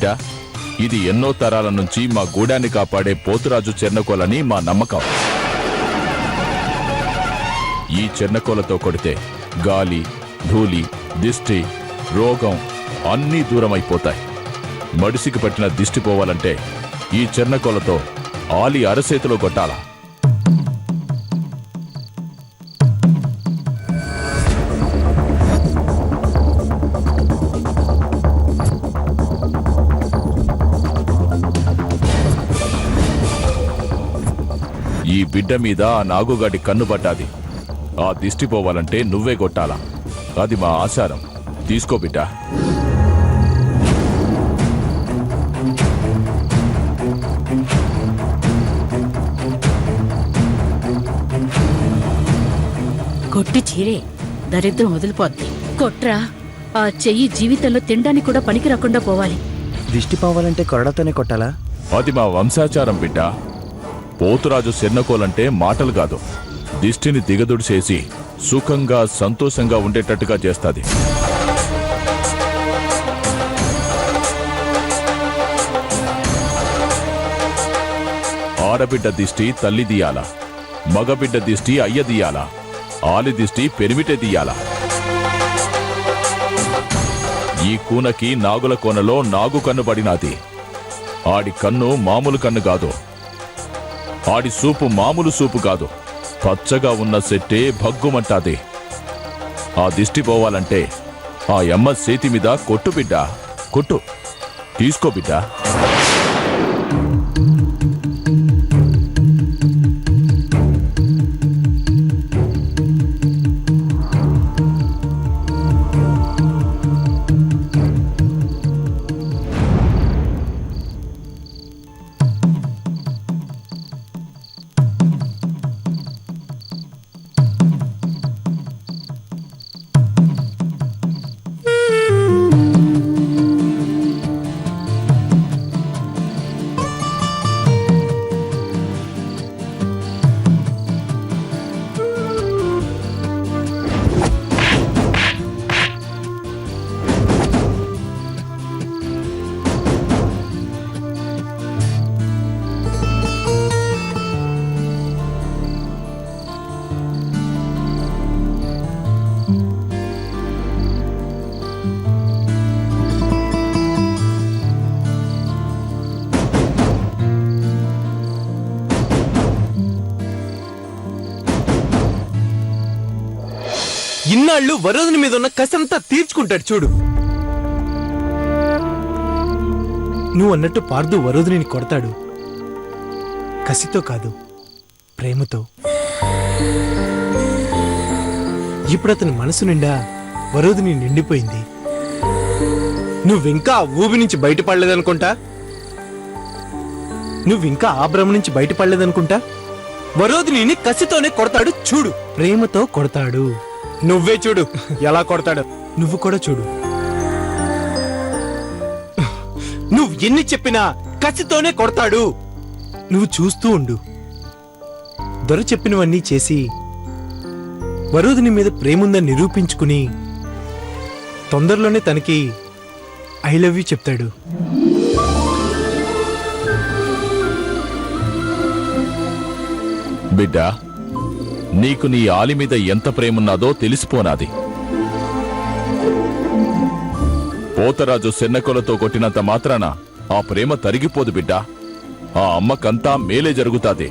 బిడ్డ, ఇది ఎన్నో తరాల నుంచి మా గూడాన్ని కాపాడే పోతురాజు చెర్నకోలని మా నమ్మకం. ఈ చెర్నకోలతో కొడితే గాలి, ధూళి, దిష్టి, రోగం అన్నీ దూరమైపోతాయి. మడిసికి పట్టిన దిష్టి పోవాలంటే ఈ చెర్నకోలతో ఆలి అరసేతులో కొట్టాలా. ఈ బిడ్డ మీద ఆ నాగుగాడి కన్ను పడ్డాది. ఆ దిష్టి పోవాలంటే నువ్వే కొట్టాలా. అది మా ఆచారం. తీసుకో బిడ్డ. కొట్టి చీరే, దరిద్రం వదిలిపోద్ది. కొట్రా, ఆ చెయ్యి జీవితంలో తినడానికి కూడా పనికి రాకుండా పోవాలి. దిష్టి పోవాలంటే కొరడతోనే కొట్టాలా? అది మా వంశాచారం బిడ్డ. పోతురాజు చెర్నకోలంటే మాటలు కాదు, దిష్టిని దిగదుడిసేసి సుఖంగా సంతోషంగా ఉండేటట్టుగా చేస్తాది. ఆడబిడ్డ దిష్టి తల్లి దీయాలా, మగబిడ్డ దిష్టి అయ్య దీయాలా, ఆలి దిష్టి పెరిమిటే దీయాలా. ఈ కూనకి నాగుల కోనలో నాగు కన్ను పడినాది. ఆడి కన్ను మామూలు కన్ను కాదు. ఆడి సూపు మామూలు సూపు కాదు. పచ్చగా ఉన్న సెట్టే భగ్గుమంటాది. ఆ దిష్టి పోవాలంటే ఆ యమ్మ చేతి మీద కొట్టు బిడ్డ, కొట్టు. తీసుకో బిడ్డ. ఇన్నాళ్ళు వరోధుని మీద ఉన్న కసంతా తీర్చుకుంటాడు చూడు. నువ్వు అన్నట్టు పార్దు వరోధుని కొడతాడు. కసితో కాదు, ప్రేమతో. ఇప్పుడు అతని మనసు నిండా వరోధుని నిండిపోయింది. నువ్వింకా ఊబి నుంచి బయటపడలేదనుకుంటా. నువ్వింకా ఆ భ్రమ నుంచి బయటపడలేదనుకుంటా. వరోధుని కసితోనే కొడతాడు చూడు. ప్రేమతో కొడతాడు. నువ్వే చూడు ఎలా కొడతాడు. నువ్వు కూడా చూడు. నువ్వు ఎన్ని చెప్పినా కసితోనే కొడతాడు. నువ్వు చూస్తూ ఉండు. దొర చెప్పినవన్నీ చేసి వరోధుని మీద ప్రేముందని నిరూపించుకుని తొందరలోనే తనకి ఐ లవ్ యూ చెప్తాడు. బిడ్డ, నీకు నీ ఆలి మీద ఎంత ప్రేమున్నాదో తెలిసిపోనాది. పోతరాజు సెన్నకొలతో కొట్టినంత మాత్రాన ఆ ప్రేమ తరిగిపోదు బిడ్డ. ఆ అమ్మకంతా మేలే జరుగుతాది.